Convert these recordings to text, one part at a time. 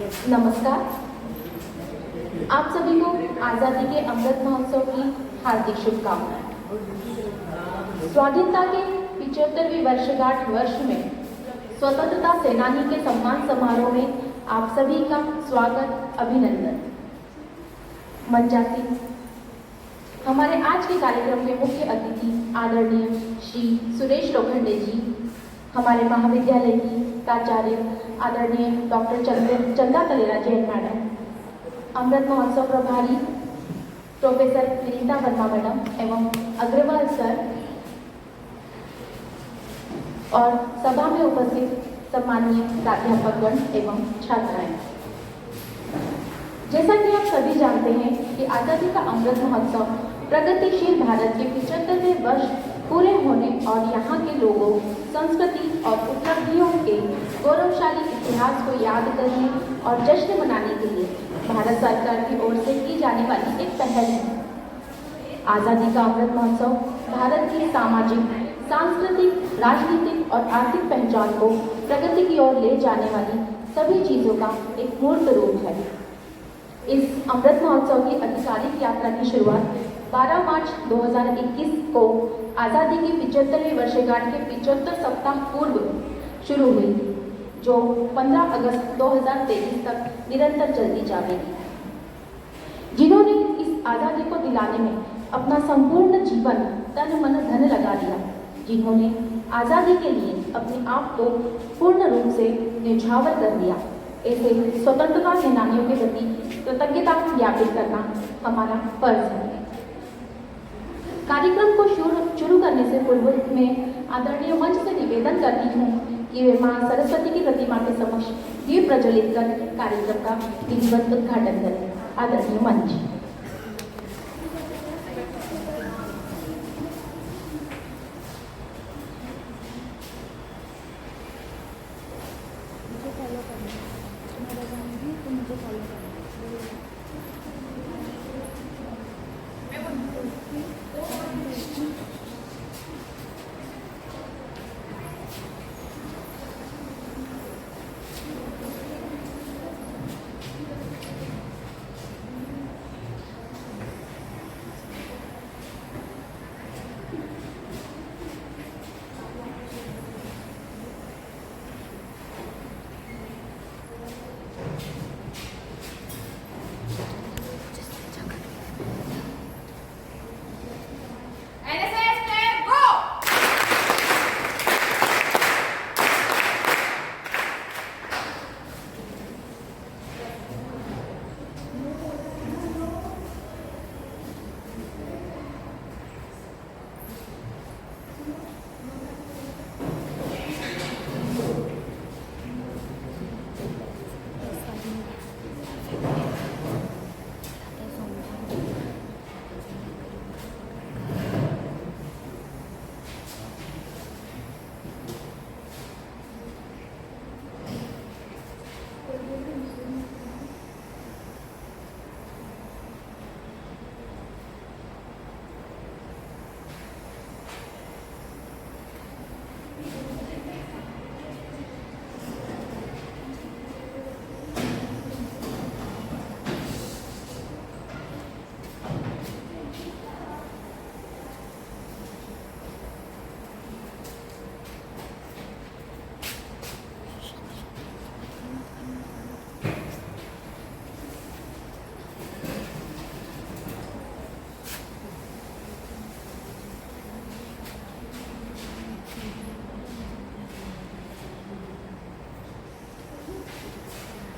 नमस्कार। आप सभी को आज़ादी के अमृत महोत्सव की हार्दिक शुभकामनाएं। स्वाधीनता के 75वीं वर्षगांठ वर्ष में स्वतंत्रता सेनानी के सम्मान समारोह में आप सभी का स्वागत, अभिनंदन। मंचासी हमारे आज के कार्यक्रम के मुख्य अतिथि आदरणीय श्री सुरेश लोखंडे जी, हमारे महाविद्यालय की प्राचार्य आदरणीय डॉक्टर चंदा तलेरा जैन मैडम, अमृत महोत्सव प्रभारी प्रोफेसर विनीता वर्मा मैडम एवं अग्रवाल सर और सभा में उपस्थित सम्मानीय प्राध्यापकगण एवं छात्राएं। जैसा कि आप सभी जानते हैं कि आज़ादी का अमृत महोत्सव प्रगतिशील भारत के 75वें वर्ष पूरे होने और यहाँ के लोगों, संस्कृति और उपलब्धियों के गौरवशाली इतिहास को याद करने और जश्न मनाने के लिए भारत सरकार की ओर से की जाने वाली एक पहल है। आज़ादी का अमृत महोत्सव भारत की सामाजिक, सांस्कृतिक, राजनीतिक और आर्थिक पहचान को प्रगति की ओर ले जाने वाली सभी चीज़ों का एक मूर्त रूप है। इस अमृत महोत्सव की आधिकारिक यात्रा की शुरुआत 12 मार्च 2021 को आज़ादी की 75वीं वर्षगांठ के 75 सप्ताह पूर्व शुरू हुई, जो 15 अगस्त 2023 तक निरंतर चलती जाएगी। जिन्होंने इस आज़ादी को दिलाने में अपना संपूर्ण जीवन तन मन धन लगा दिया, जिन्होंने आज़ादी के लिए अपने आप को पूर्ण रूप से न्यौछावर कर दिया, ऐसे स्वतंत्रता सेनानियों के प्रति कृतज्ञता ज्ञापित करना हमारा फर्ज है। कार्यक्रम को शुरू करने से पूर्व में आदरणीय मंच से निवेदन करती हूँ कि वे मां सरस्वती की प्रतिमा के समक्ष दीप प्रज्वलित कर कार्यक्रम का विधिवत उद्घाटन करें। आदरणीय मंच।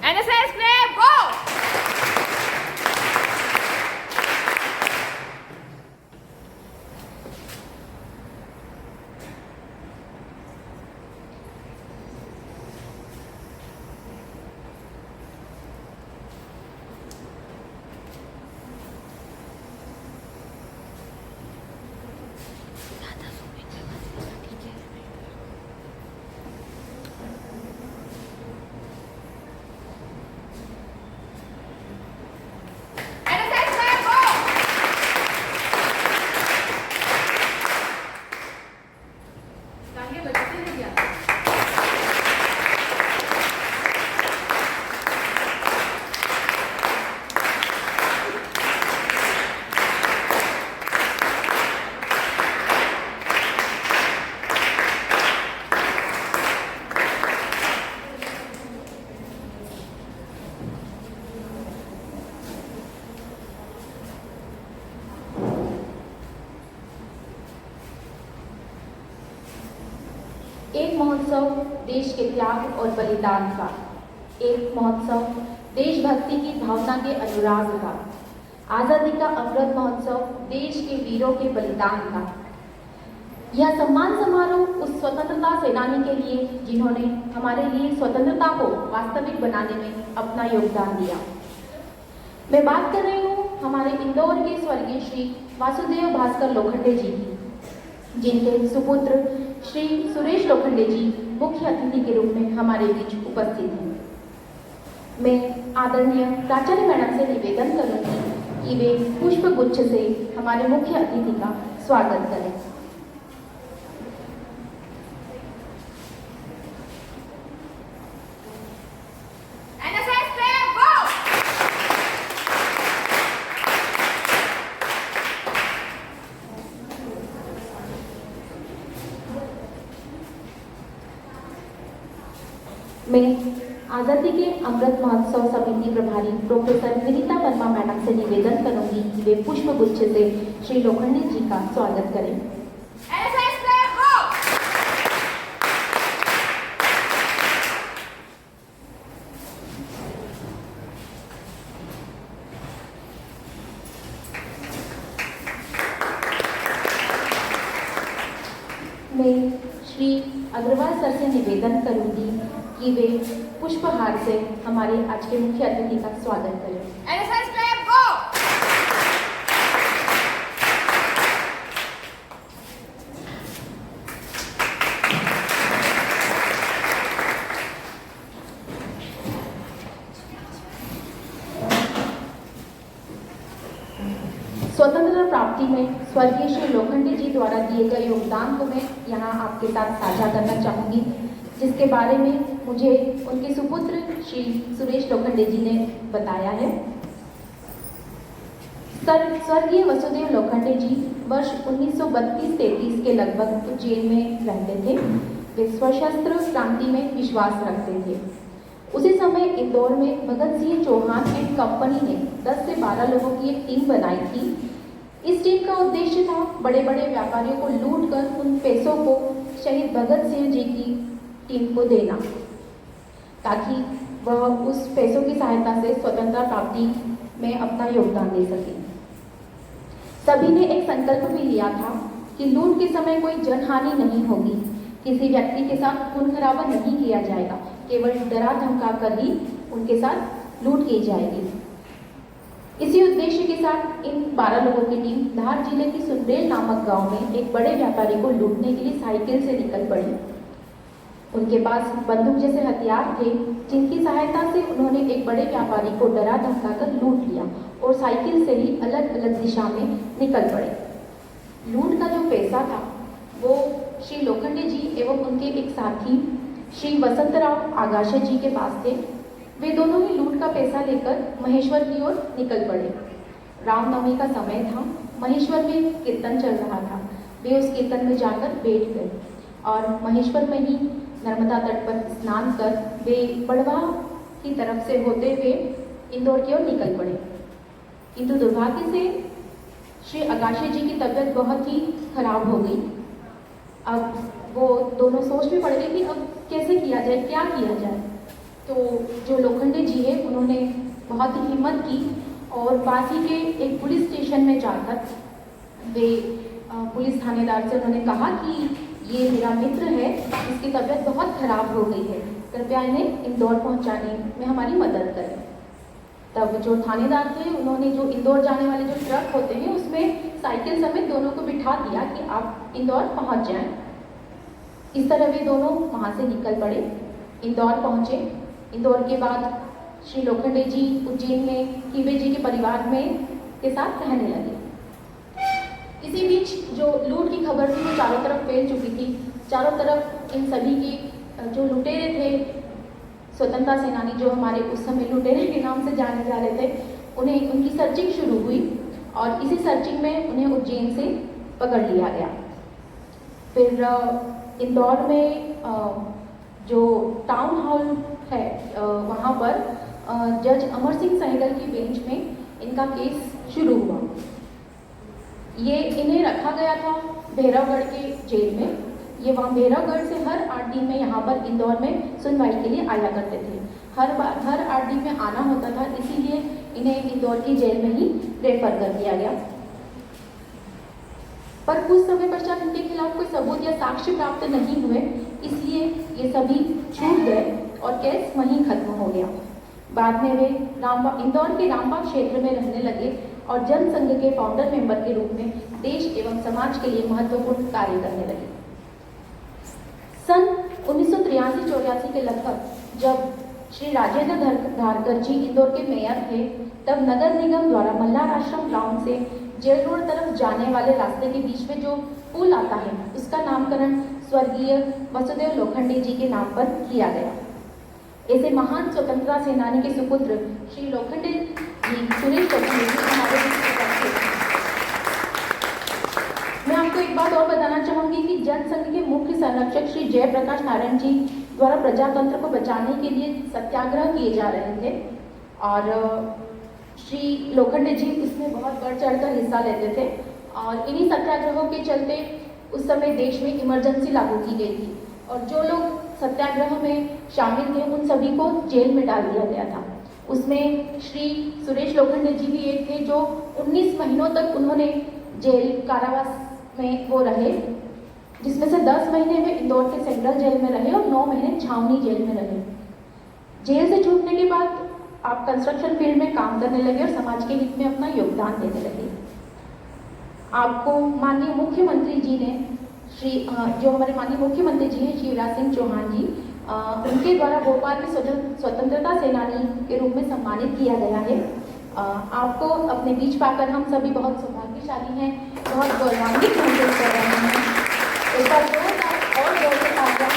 NSS Grab, go! एक महोत्सव देश के त्याग और बलिदान का, एक महोत्सव देशभक्ति की भावना के अनुराग का। आज़ादी का अमृत महोत्सव देश के वीरों के बलिदान का। यह सम्मान समारोह उस स्वतंत्रता सेनानी के लिए जिन्होंने हमारे लिए स्वतंत्रता को वास्तविक बनाने में अपना योगदान दिया। मैं बात कर रही हूँ हमारे इंदौर के स्वर्गीय श्री वासुदेव भास्कर लोखंडे जी की, जिनके सुपुत्र श्री सुरेश लोखंडे जी मुख्य अतिथि के रूप में हमारे बीच उपस्थित हैं। मैं आदरणीय प्राचार्य मैडम से निवेदन करूंगी कि वे पुष्प गुच्छ से हमारे मुख्य अतिथि का स्वागत करें। NSS Club, go! मैं आज़ादी के अमृत महोत्सव समिति प्रभारी प्रोफेसर विनीता वर्मा मैडम से निवेदन करूंगी कि वे पुष्प गुच्छ से श्री लोखंडे जी का स्वागत करें। NSS Club, go! मैं श्री अग्रवाल सर से निवेदन करूंगी कि वे पुष्पहार से हमारे आज के मुख्य अतिथि का स्वागत करें। NSS Club, go! स्वतंत्रता प्राप्ति में स्वर्गीय श्री लोखंडे जी द्वारा दिए गए योगदान को मैं यहाँ आपके साथ साझा करना चाहूँगी, जिसके बारे में मुझे उनके सुपुत्र श्री सुरेश लोखंडे जी ने बताया है। स्वर्गीय वसुदेव लोखंडे जी वर्ष 1932-33 के लगभग उज्जैन में रहते थे। वे सशस्त्र क्रांति में विश्वास रखते थे। उसी समय इंदौर में भगत सिंह चौहान एंड कंपनी ने 10 से 12 लोगों की एक टीम बनाई थी। इस टीम का उद्देश्य था बड़े बड़े व्यापारियों को लूट कर उन पैसों को शहीद भगत सिंह जी की टीम को देना, ताकि वह उस पैसों की सहायता से स्वतंत्रता प्राप्ति में अपना योगदान दे सके। सभी ने एक संकल्प भी लिया था कि लूट के समय कोई जनहानि नहीं होगी, किसी व्यक्ति के साथ खून खराबा नहीं किया जाएगा, केवल डरा धमका कर ही उनके साथ लूट की जाएगी। इसी उद्देश्य के साथ इन 12 लोगों की टीम धार जिले की सुंदेल नामक गांव में एक बड़े व्यापारी को लूटने के लिए साइकिल से निकल पड़ी। उनके पास बंदूक जैसे हथियार थे, जिनकी सहायता से उन्होंने एक बड़े व्यापारी को डरा धमका कर लूट लिया और साइकिल से ही अलग अलग दिशा में निकल पड़े। लूट का जो पैसा था वो श्री लोखंडे जी एवं उनके एक साथी श्री वसंतराव आगाशे जी के पास थे। वे दोनों ही लूट का पैसा लेकर महेश्वर की ओर निकल पड़े। रामनवमी का समय था, महेश्वर में कीर्तन चल रहा था। वे उस कीर्तन में जाकर बैठ गए और महेश्वर में ही नर्मदा तट पर स्नान कर वे पड़वा की तरफ से होते हुए इंदौर की ओर निकल पड़े। किंतु दुर्भाग्य से श्री आगाशे जी की तबीयत बहुत ही खराब हो गई। अब वो दोनों सोच में पड़ गए कि अब कैसे किया जाए, क्या किया जाए। तो जो लोखंडे जी है उन्होंने बहुत ही हिम्मत की और पास ही के एक पुलिस स्टेशन में जाकर वे पुलिस थानेदार से उन्होंने कहा कि ये मेरा मित्र है, इसकी तबीयत बहुत खराब हो गई है, कृपया इन्हें इंदौर पहुंचाने में हमारी मदद करें। तब जो थानेदार थे उन्होंने जो इंदौर जाने वाले जो ट्रक होते हैं उसमें साइकिल समेत दोनों को बिठा दिया कि आप इंदौर पहुंच जाएं। इस तरह वे दोनों वहां से निकल पड़े, इंदौर पहुंचे। इंदौर के बाद श्री लोखंडे जी उज्जैन में कीवे जी के परिवार में के साथ रहने लगे। इसी बीच जो लूट की खबर थी वो चारों तरफ फैल चुकी थी। चारों तरफ इन सभी की जो लुटेरे थे, स्वतंत्रता सेनानी जो हमारे उस समय लुटेरे के नाम से जाने जा रहे थे, उन्हें उनकी सर्चिंग शुरू हुई और इसी सर्चिंग में उन्हें उज्जैन से पकड़ लिया गया। फिर इंदौर में जो टाउन हॉल है वहाँ पर जज अमर सिंह सहगल की बेंच में इनका केस शुरू हुआ। ये इन्हें रखा गया था भैरवगढ़ के जेल में, ये वहाँ भेरागढ़ से हर 8 दिन में यहाँ पर इंदौर में सुनवाई के लिए आया करते थे। हर 8 दिन में आना होता था, इसीलिए इन्हें इंदौर की जेल में ही रेफर कर दिया गया। पर कुछ समय पश्चात इनके खिलाफ कोई सबूत या साक्ष्य प्राप्त नहीं हुए, इसलिए ये सभी छूट गए और केस वहीं खत्म हो गया। बाद में वे इंदौर के रामबाग क्षेत्र में रहने लगे और जनसंघ के फाउंडर मेंबर के रूप में देश एवं समाज के लिए महत्वपूर्ण कार्य करने लगे। सन 1983-84 के लगभग जब श्री राजेंद्र धारकर जी इंदौर के मेयर थे, तब नगर निगम द्वारा मल्हार आश्रम ग्राउंड से जेल रोड तरफ जाने वाले रास्ते के बीच में जो पुल आता है, उसका नामकरण स्वर्गीय वसुदेव लोखंडे जी के नाम पर किया गया। ऐसे महान स्वतंत्रता सेनानी के सुपुत्र श्री लोखंडे जी, सुरेश लोखंडे जी हमारे बीच उपस्थित हैं। मैं आपको एक बात और बताना चाहूंगी कि जनसंघ के मुख्य संरक्षक श्री जयप्रकाश नारायण जी द्वारा प्रजातंत्र को बचाने के लिए सत्याग्रह किए जा रहे थे और श्री लोखंडे जी इसमें बहुत बढ़ चढ़कर हिस्सा लेते थे और इन्हीं सत्याग्रहों के चलते उस समय देश में इमरजेंसी लागू की गई थी और जो लोग सत्याग्रह में शामिल थे उन सभी को जेल में डाल दिया गया था। उसमें श्री सुरेश लोखंडे जी भी एक थे जो 19 महीनों तक उन्होंने जेल कारावास में वो रहे, जिसमें से 10 महीने में इंदौर के सेंट्रल जेल में रहे और 9 महीने छावनी जेल में रहे। जेल से छूटने के बाद आप कंस्ट्रक्शन फील्ड में काम करने लगे और समाज के हित में अपना योगदान देने लगे। आपको माननीय मुख्यमंत्री जी ने जो हमारे माननीय मुख्यमंत्री जी हैं शिवराज सिंह चौहान जी, उनके द्वारा भोपाल में स्वतंत्रता सेनानी के रूप में सम्मानित किया गया है। आपको अपने बीच पाकर हम सभी बहुत सौभाग्यशाली हैं, बहुत गौरवान्वित महसूस कर रहे हैं। एक बार जोरदार और जोर से तालियां।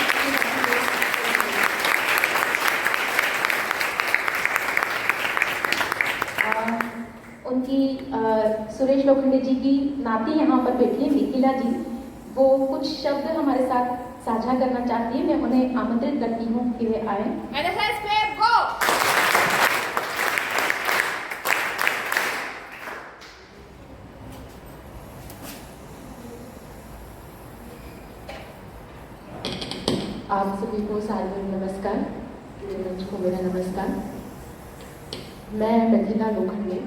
उनकी सुरेश लोखंडे जी की नाती यहाँ पर बैठी है निखिला जी, वो कुछ शब्द हमारे साथ साझा करना चाहती है। मैं उन्हें आमंत्रित करती हूँ कि वे आए। NSS Club, go! आप सभी को सादर नमस्कार, मंच को मेरा नमस्कार। मैं मिथिला लोखंडे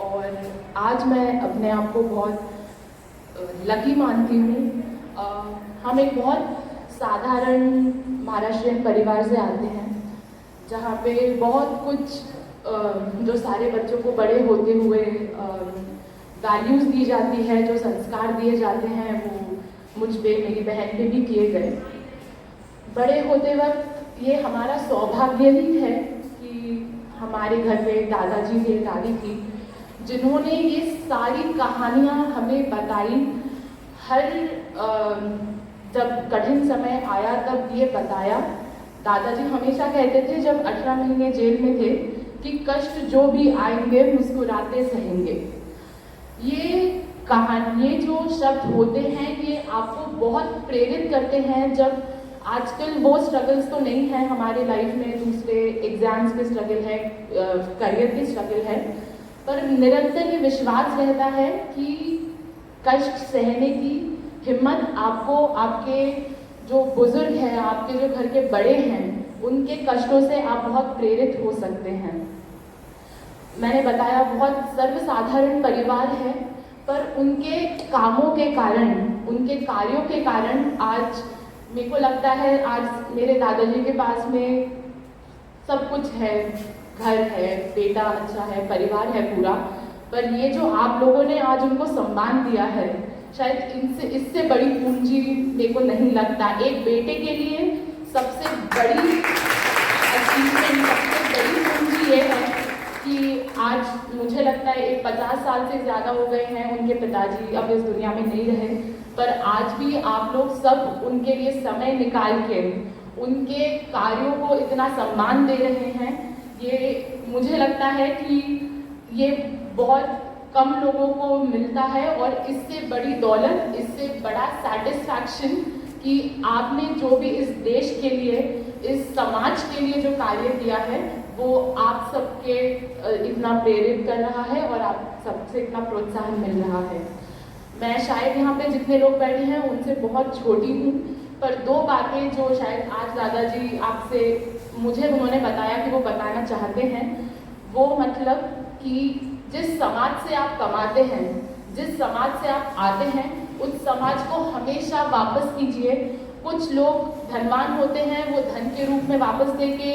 और आज मैं अपने आप को बहुत लकी मानती हूँ। हम एक बहुत साधारण महाराष्ट्रियन परिवार से आते हैं जहाँ पे बहुत कुछ जो सारे बच्चों को बड़े होते हुए वैल्यूज़ दी जाती है, जो संस्कार दिए जाते हैं, वो मुझ पे, मेरी बहन पे भी किए गए। बड़े होते वक्त ये हमारा सौभाग्य ही है कि हमारे घर पे दादाजी थे, दादी थी, जिन्होंने ये सारी कहानियाँ हमें बताई। हर जब कठिन समय आया तब ये बताया। दादाजी हमेशा कहते थे जब 18 महीने जेल में थे कि कष्ट जो भी आएंगे मुस्कुराते सहेंगे। ये कहानी, ये जो शब्द होते हैं, ये आपको बहुत प्रेरित करते हैं। जब आजकल वो स्ट्रगल्स तो नहीं है हमारे लाइफ में, दूसरे एग्जाम्स के स्ट्रगल है, करियर की स्ट्रगल है, पर निरंतर ये विश्वास रहता है कि कष्ट सहने की हिम्मत आपको आपके जो बुजुर्ग हैं, आपके जो घर के बड़े हैं, उनके कष्टों से आप बहुत प्रेरित हो सकते हैं। मैंने बताया बहुत सर्वसाधारण परिवार है, पर उनके कामों के कारण, उनके कार्यों के कारण आज मेरे को लगता है आज मेरे दादाजी के पास में सब कुछ है, घर है, बेटा अच्छा है, परिवार है पूरा। पर ये जो आप लोगों ने आज उनको सम्मान दिया है, शायद इससे बड़ी पूंजी मेरे को नहीं लगता। एक बेटे के लिए सबसे बड़ी अचीवमेंट, सबसे बड़ी पूंजी ये है कि आज मुझे लगता है 50 साल से ज़्यादा हो गए हैं उनके पिताजी अब इस दुनिया में नहीं रहे, पर आज भी आप लोग सब उनके लिए समय निकाल के उनके कार्यों को इतना सम्मान दे रहे हैं। ये मुझे लगता है कि ये बहुत कम लोगों को मिलता है और इससे बड़ी दौलत, इससे बड़ा सेटिस्फैक्शन कि आपने जो भी इस देश के लिए, इस समाज के लिए जो कार्य किया है, वो आप सबके इतना प्रेरित कर रहा है और आप सबसे इतना प्रोत्साहन मिल रहा है। मैं शायद यहाँ पे जितने लोग बैठे हैं उनसे बहुत छोटी हूँ, पर दो बातें जो शायद आज दादाजी आपसे मुझे उन्होंने बताया कि वो बताना चाहते हैं, वो मतलब कि जिस समाज से आप कमाते हैं, जिस समाज से आप आते हैं, उस समाज को हमेशा वापस कीजिए। कुछ लोग धनवान होते हैं, वो धन के रूप में वापस दे के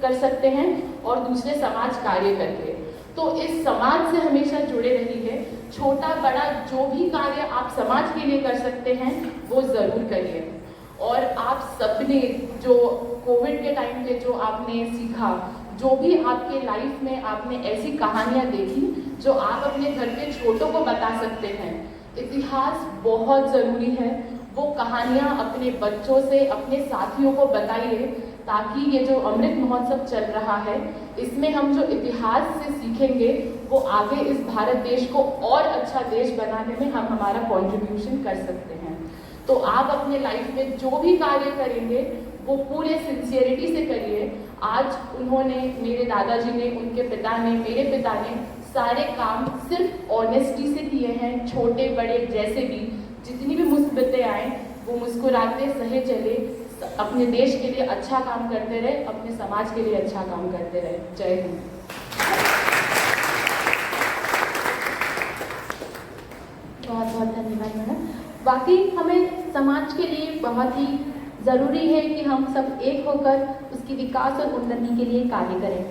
कर सकते हैं और दूसरे समाज कार्य करके। तो इस समाज से हमेशा जुड़े रहिए। छोटा बड़ा जो भी कार्य आप समाज के लिए कर सकते हैं वो ज़रूर करिए। और आप सबने जो कोविड के टाइम पे जो आपने सीखा, जो भी आपके लाइफ में आपने ऐसी कहानियाँ देखी जो आप अपने घर के छोटों को बता सकते हैं। इतिहास बहुत ज़रूरी है। वो कहानियाँ अपने बच्चों से, अपने साथियों को बताइए, ताकि ये जो अमृत महोत्सव चल रहा है, इसमें हम जो इतिहास से सीखेंगे वो आगे इस भारत देश को और अच्छा देश बनाने में हम हमारा कंट्रीब्यूशन कर सकते हैं। तो आप अपने लाइफ में जो भी कार्य करेंगे वो पूरे सिंसियरिटी से करिए। आज उन्होंने, मेरे दादाजी ने, उनके पिता ने, मेरे पिता ने सारे काम सिर्फ ऑनेस्टी से किए हैं। छोटे बड़े जैसे भी जितनी भी मुसीबतें आए वो मुस्कुराते सहे चले, अपने देश के लिए अच्छा काम करते रहे, अपने समाज के लिए अच्छा काम करते रहे। जय हिंद। बहुत बहुत धन्यवाद मैडम। बाकी हमें समाज के लिए बहुत ही ज़रूरी है कि हम सब एक होकर उसकी विकास और उन्नति के लिए कार्य करें।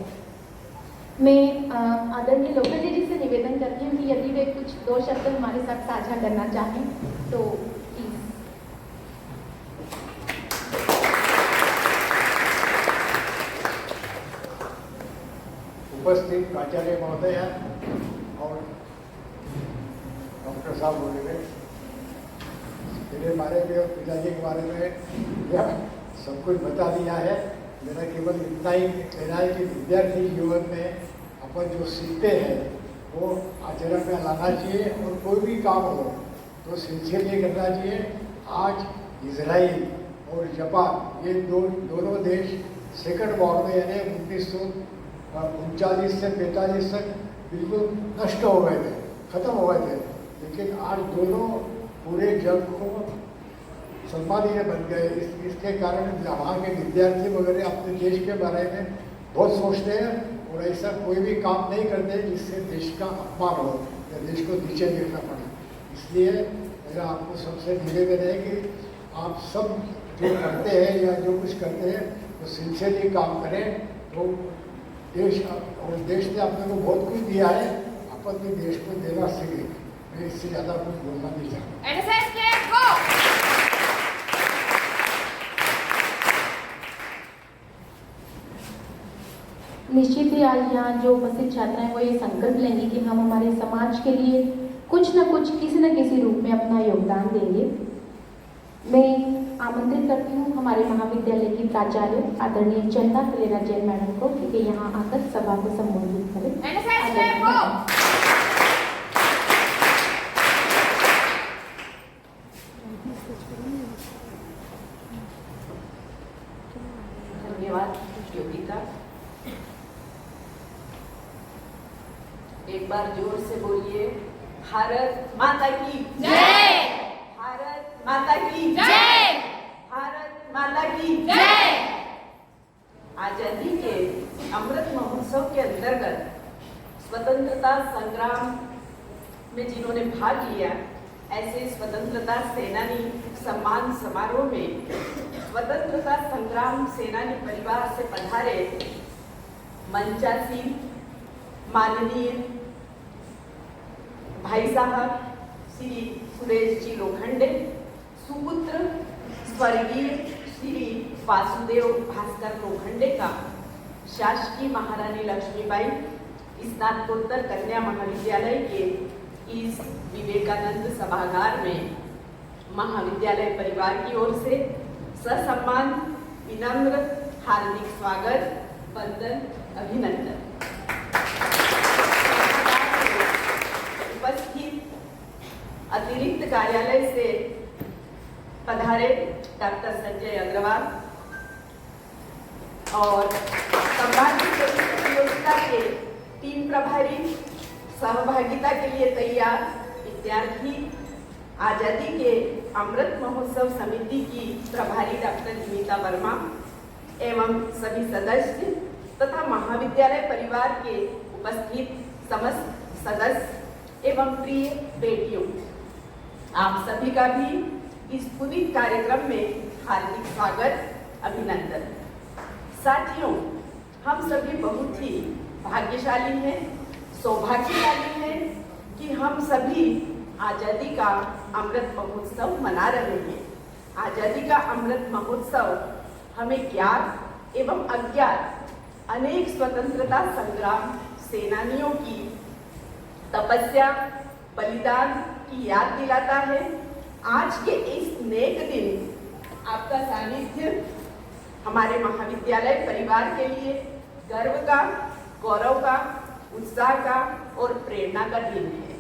मैं आदरणीय लोकल जी से निवेदन करती हूँ कि यदि वे कुछ दो शब्द हमारे साथ साझा करना चाहें तो प्लीज़। उपस्थित प्राचार्य महोदय और डॉक्टर साहब बोले गए, मेरे बारे में और पिताजी के बारे में यह सब कुछ बता दिया है। मेरा केवल इतना ही कहना है कि विद्यार्थी जीवन में अपन जो सीखते हैं वो आचरण में लाना चाहिए और कोई भी काम हो तो सिंसियरली करना चाहिए। आज इजराइल और जापान ये दोनों देश सेकंड वॉर में यानी 1939 से 45 तक बिल्कुल नष्ट हो गए थे, खत्म हो गए थे। लेकिन आज दोनों पूरे जग को सम्मानीय बन गए। इसके कारण वहाँ के विद्यार्थी वगैरह अपने देश के बारे में बहुत सोचते हैं और ऐसा कोई भी काम नहीं करते जिससे देश का अपमान हो या देश को नीचे देखना पड़े। इसलिए मेरा आपको सबसे निवेदन है कि आप सब जो करते हैं या जो कुछ करते हैं तो सिंसियरली काम करें तो देश और देश ने अपने को बहुत कुछ दिया है, अपन भी देश को देना सीखे। मैं इससे ज़्यादा कुछ बोलना नहीं चाहता। NSS Club, go! निश्चित ही आज यहाँ जो उपस्थित छात्र हैं वो ये संकल्प लेंगे कि हम हमारे समाज के लिए कुछ न कुछ किसी न किसी रूप में अपना योगदान देंगे। मैं आमंत्रित करती हूँ हमारे महाविद्यालय की प्राचार्य आदरणीय चंदा कलेरा जैन मैडम को कि यहाँ आकर सभा को संबोधित करें। NSS Club, go! धन्यवाद योगिता। एक बार जोर से बोलिए, भारत माता की जय! भारत माता की जय! भारत माता की जय! आजादी के अमृत महोत्सव के अंतर्गत स्वतंत्रता संग्राम में जिन्होंने भाग लिया, ऐसे स्वतंत्रता सेनानी सम्मान समारोह में स्वतंत्रता संग्राम सेनानी परिवार से पधारे मंचासीन माननीय भाई साहब श्री सुरेश जी लोखंडे, सुपुत्र स्वर्गीय श्री वासुदेव भास्कर लोखंडे का शासकीय महारानी लक्ष्मीबाई स्नातकोत्तर कन्या महाविद्यालय के इस विवेकानंद सभागार में महाविद्यालय परिवार की ओर से ससम्मान विनम्र हार्दिक स्वागत, वंदन, अभिनंदन। उपस्थित अतिरिक्त कार्यालय से पधारे डॉक्टर संजय अग्रवाल और संभावित प्रतियोगिता के 3 प्रभारी, सहभागिता के लिए तैयार विद्यार्थी, आजादी के अमृत महोत्सव समिति की प्रभारी डॉक्टर निमिता वर्मा एवं सभी सदस्य तथा महाविद्यालय परिवार के उपस्थित समस्त सदस्य एवं प्रिय बेटियों, आप सभी का भी इस पुनीत कार्यक्रम में हार्दिक स्वागत, अभिनंदन। साथियों, हम सभी बहुत ही भाग्यशाली हैं, सौभाग्यशाली हैं कि हम सभी आज़ादी का अमृत महोत्सव मना रहे हैं। आज़ादी का अमृत महोत्सव हमें ज्ञात एवं अज्ञात अनेक स्वतंत्रता संग्राम सेनानियों की तपस्या, बलिदान की याद दिलाता है। आज के इस नेक दिन आपका सानिध्य हमारे महाविद्यालय परिवार के लिए गर्व का, गौरव का, उत्साह का और प्रेरणा का दिन है।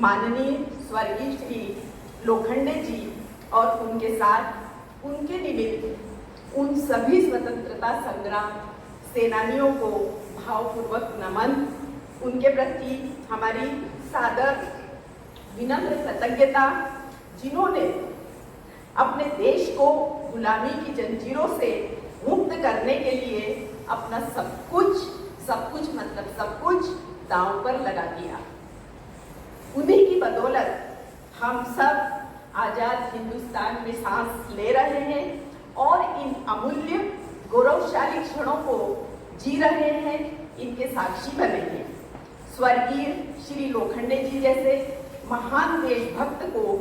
माननीय स्वर्गीय श्री लोखंडे जी और उनके साथ उनके निमित्त उन सभी स्वतंत्रता संग्राम सेनानियों को भावपूर्वक नमन, उनके प्रति हमारी सादर विनम्र कृतज्ञता, जिन्होंने अपने देश को गुलामी की जंजीरों से मुक्त करने के लिए अपना सब कुछ मतलब सब कुछ दांव पर लगा दिया। उन्हीं की बदौलत हम सब आजाद हिंदुस्तान में सांस ले रहे हैं और इन अमूल्य गौरवशाली क्षणों को जी रहे हैं, इनके साक्षी बने हैं। स्वर्गीय श्री लोखंडे जी जैसे महान देशभक्त को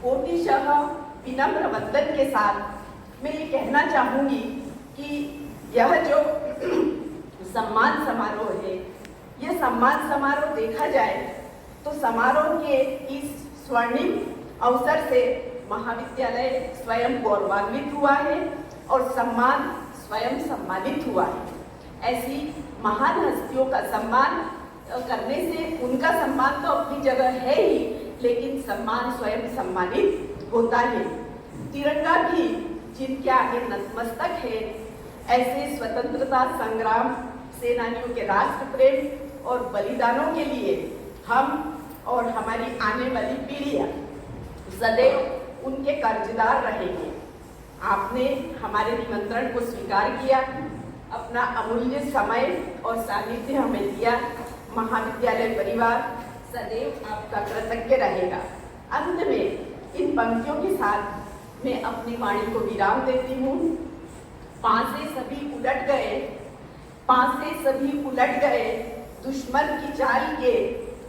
कोटिशः विनम्र वंदन के साथ मैं ये कहना चाहूंगी कि यह जो सम्मान समारोह है, यह सम्मान समारोह देखा जाए तो समारोह के इस स्वर्णिम अवसर से महाविद्यालय स्वयं गौरवान्वित हुआ है और सम्मान स्वयं सम्मानित हुआ है। ऐसी महान हस्तियों का सम्मान करने से उनका सम्मान तो अपनी जगह है ही, लेकिन सम्मान स्वयं सम्मानित होता है। तिरंगा भी जिनके आगे नतमस्तक है, ऐसे स्वतंत्रता संग्राम सेनानियों के राष्ट्र प्रेम और बलिदानों के लिए हम और हमारी आने वाली पीढ़ियां सदैव उनके कर्जदार रहेंगे। आपने हमारे निमंत्रण को स्वीकार किया, अपना अमूल्य समय और सानिध्य हमें दिया। महाविद्यालय परिवार सदैव आपका कृतज्ञ रहेगा। अंत में इन पंक्तियों के साथ मैं अपनी वाणी को विराम देती हूँ। पांसे सभी उलट गए, पांसे सभी उलट गए, दुश्मन की चाल के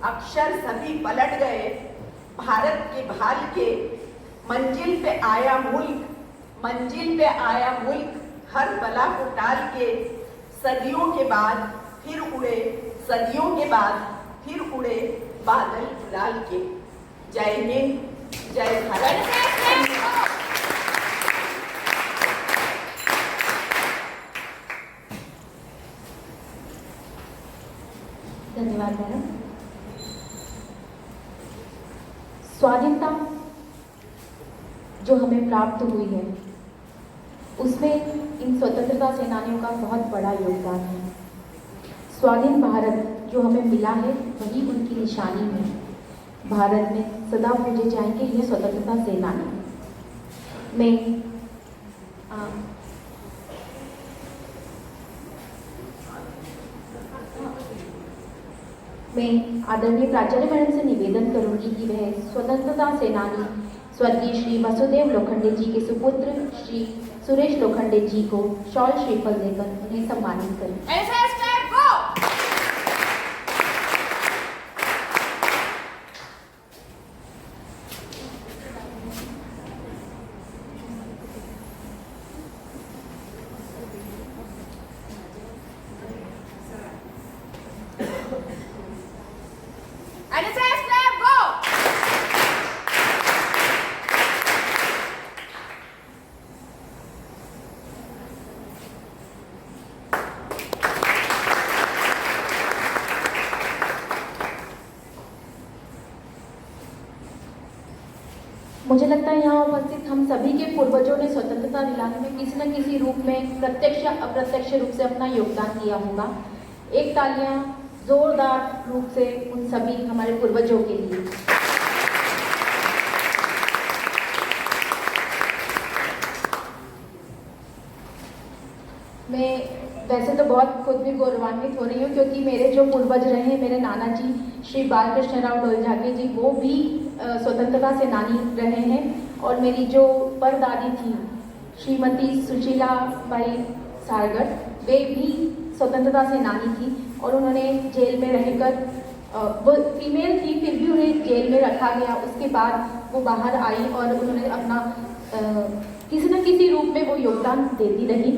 अक्षर सभी पलट गए। भारत के भाल के मंजिल पे आया मुल्क, मंजिल पे आया मुल्क, हर बला को टाल के सदियों के बाद फिर उड़े, सदियों के बाद फिर उड़े बादल गुलाल के। जय हिंद, जय भारत। धन्यवाद मैडम। स्वाधीनता जो हमें प्राप्त हुई है, उसमें इन स्वतंत्रता सेनानियों का बहुत बड़ा योगदान है। स्वाधीन भारत जो हमें मिला है, वही उनकी निशानी है। भारत में सदा पूजे जाएंगे ये स्वतंत्रता सेनानी। मैं आदरणीय प्राचार्य मैडम से निवेदन करूंगी कि वह स्वतंत्रता सेनानी स्वर्गीय श्री वसुदेव लोखंडे जी के सुपुत्र श्री सुरेश लोखंडे जी को शॉल श्रीफल देकर उन्हें सम्मानित करें। मुझे लगता है यहाँ उपस्थित हम सभी के पूर्वजों ने स्वतंत्रता दिलाने में किसी न किसी रूप में प्रत्यक्ष अप्रत्यक्ष रूप से अपना योगदान दिया होगा। एक तालियां जोरदार रूप से उन सभी हमारे पूर्वजों के लिए। मैं वैसे तो बहुत खुद भी गौरवान्वित हो रही हूँ क्योंकि मेरे जो पूर्वज रहे हैं, मेरे नाना जी श्री बालकृष्ण राव डोलझाके जी, वो भी स्वतंत्रता सेनानी रहे हैं। और मेरी जो परदादी थी श्रीमती सुशीला बाई सारगर, वे भी स्वतंत्रता सेनानी थी और उन्होंने जेल में रहकर, वो फीमेल थी फिर भी उन्हें जेल में रखा गया। उसके बाद वो बाहर आई और उन्होंने अपना किसी न किसी रूप में वो योगदान देती रही।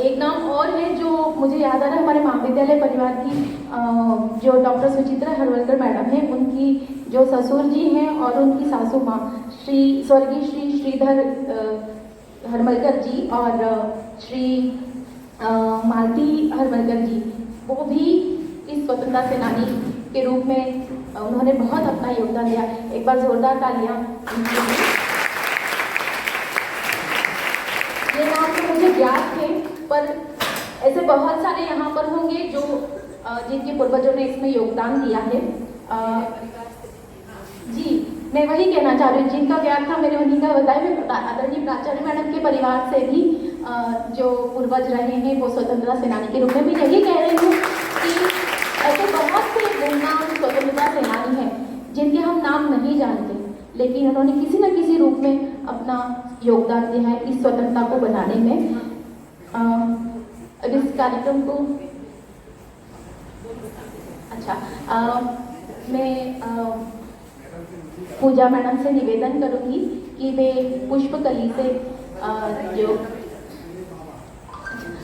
एक नाम और है जो मुझे याद आ रहा है, हमारे महाविद्यालय परिवार की जो डॉक्टर सुचित्रा हरवलकर मैडम हैं, उनकी जो ससुर जी हैं और उनकी सासू माँ स्वर्गीय श्री श्रीधर हरवलकर जी और श्री मालती हरवलकर जी, वो भी इस स्वतंत्रता सेनानी के रूप में उन्होंने बहुत अपना योगदान दिया। एक बार जोरदार तालियां उनके लिए। ये नाम तो मुझे ज्ञात थे, पर ऐसे बहुत सारे यहाँ पर होंगे जो जिनके पूर्वजों ने इसमें योगदान दिया है। जी, मैं वही कहना चाह रही हूँ, जिनका ज्ञान था मैंने उन्हीं का बताया। मैं आदरणीय प्राचार्य मैडम के परिवार से भी जो पूर्वज रहे हैं वो स्वतंत्रता सेनानी के रूप में भी यही कह रही हूँ कि ऐसे बहुत से गुमनाम स्वतंत्रता सेनानी हैं जिनके हम नाम नहीं जानते, लेकिन उन्होंने किसी न किसी रूप में अपना योगदान दिया है इस स्वतंत्रता को बनाने में। अब इस कार्यक्रम को मैं पूजा मैडम से निवेदन करूंगी कि वे पुष्पकली से जो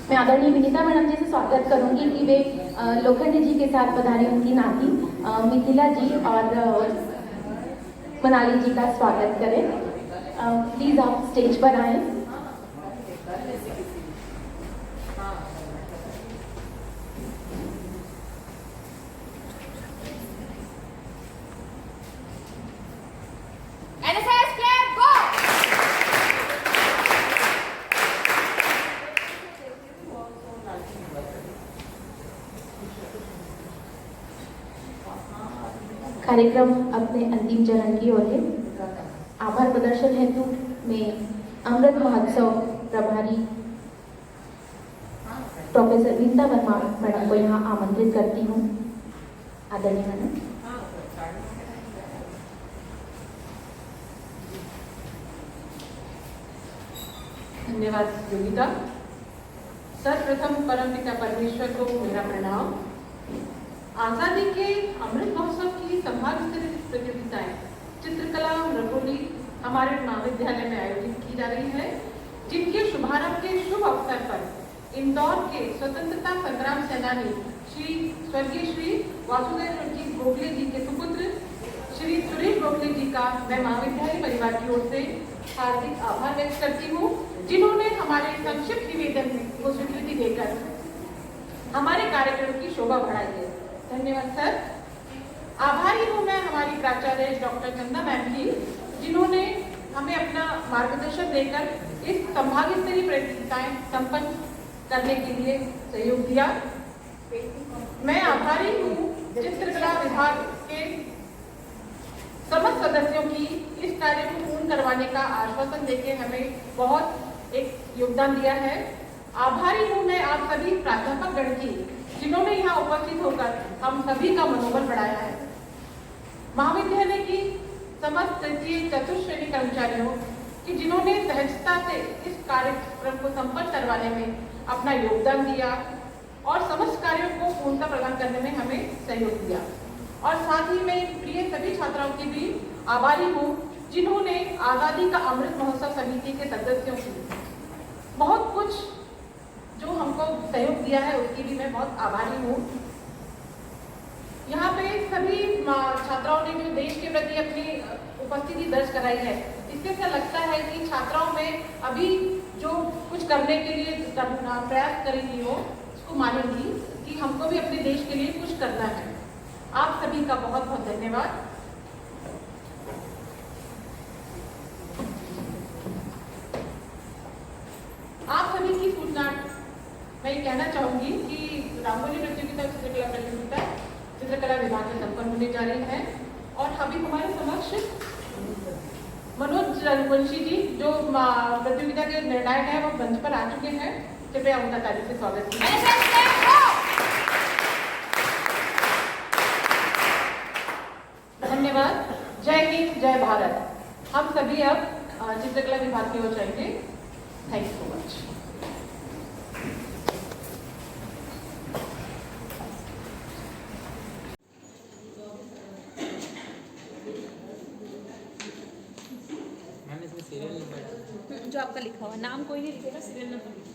मैं आदरणीय विनीता मैडम जी से स्वागत करूंगी कि वे लोखंडे जी के साथ पधारे उनकी नाती मिथिला जी और मनाली जी का स्वागत करें। प्लीज आप स्टेज पर आए। NSS flag go! कार्यक्रम अपने अंतिम चरण की ओर है। आभार प्रदर्शन हेतु मैं अमृत महोत्सव प्रभारी प्रोफेसर विनीता वर्मा मैडम को यहाँ आमंत्रित करती हूँ। आदरणीय मैडम। धन्यवाद योगिता। सर्वप्रथम परमपिता परमेश्वर को मेरा प्रणाम। आजादी के अमृत महोत्सव की संभागस्तरीय प्रतियोगिताएं चित्रकला रंगोली हमारे महाविद्यालय में आयोजित की जा रही है, जिनके शुभारंभ के शुभ अवसर पर इंदौर के स्वतंत्रता संग्राम सेनानी स्वर्गीय श्री वासुदेव जी गोखले जी के सुपुत्र श्री सुरेश गोखले जी का मैं महाविद्यालय परिवार की ओर से हार्दिक आभार व्यक्त करती हूँ, जिन्होंने हमारे संक्षिप्त निवेदन को स्वीकृति देकर हमारे कार्यक्रम की शोभा बढ़ाई है। धन्यवाद सर। आभारी हूँ मैं हमारी प्राचार्य डॉक्टर चंदा मैम की, जिन्होंने हमें अपना मार्गदर्शन देकर इस संभाग स्तरीय प्रतियोगिताएं संपन्न करने के लिए सहयोग दिया। मैं आभारी हूँ चित्रकला विभाग के समस्त सदस्यों की इस कार्य को पूर्ण करवाने का आश्वासन देकर हमें बहुत एक योगदान दिया है। आभारी हूँ मैं आप सभी प्राध्यापक गण की, जिन्होंने यहाँ उपस्थित होकर हम सभी का मनोबल बढ़ाया है। महाविद्यालय की समस्त तृतीय चतुर्श्रेणी कर्मचारियों की, जिन्होंने सहजता से इस कार्यक्रम को संपन्न करवाने में अपना योगदान दिया और समस्त कार्यों को पूर्णता प्रदान करने में हमें सहयोग दिया। और साथ ही मैं प्रिय सभी छात्राओं की भी आभारी हूँ, जिन्होंने आज़ादी का अमृत महोत्सव समिति के सदस्यों की बहुत कुछ जो हमको सहयोग दिया है, उसकी भी मैं बहुत आभारी हूँ। यहाँ पे सभी छात्राओं ने जो देश के प्रति अपनी उपस्थिति दर्ज कराई है, इससे ऐसा लगता है कि छात्राओं में अभी जो कुछ करने के लिए प्रयास करेंगी वो उसको मानेंगी कि हमको भी अपने देश के लिए कुछ करना है। आप सभी का बहुत बहुत धन्यवाद। आप सभी की सूचना मैं ये कहना चाहूंगी कि रंगोली प्रतियोगिता चित्रकला प्रतियोगिता चित्रकला विभाग में संपन्न होने जा रही है और अभी हमारे समक्ष मनोज रघुवंशी जी जो प्रतियोगिता के निर्णायक हैं वो मंच पर आ चुके हैं कृपया उनका ताली से स्वागत कीजिए। SSF हो। धन्यवाद। जय हिंद, जय भारत। हम सभी अब चित्रकला विभाग की ओर चलेंगे। Thank you so much. Ma'am इसमें सीरियल नंबर जो आपका लिखा हुआ नाम कोई नहीं लिखेगा, सीरियल नंबर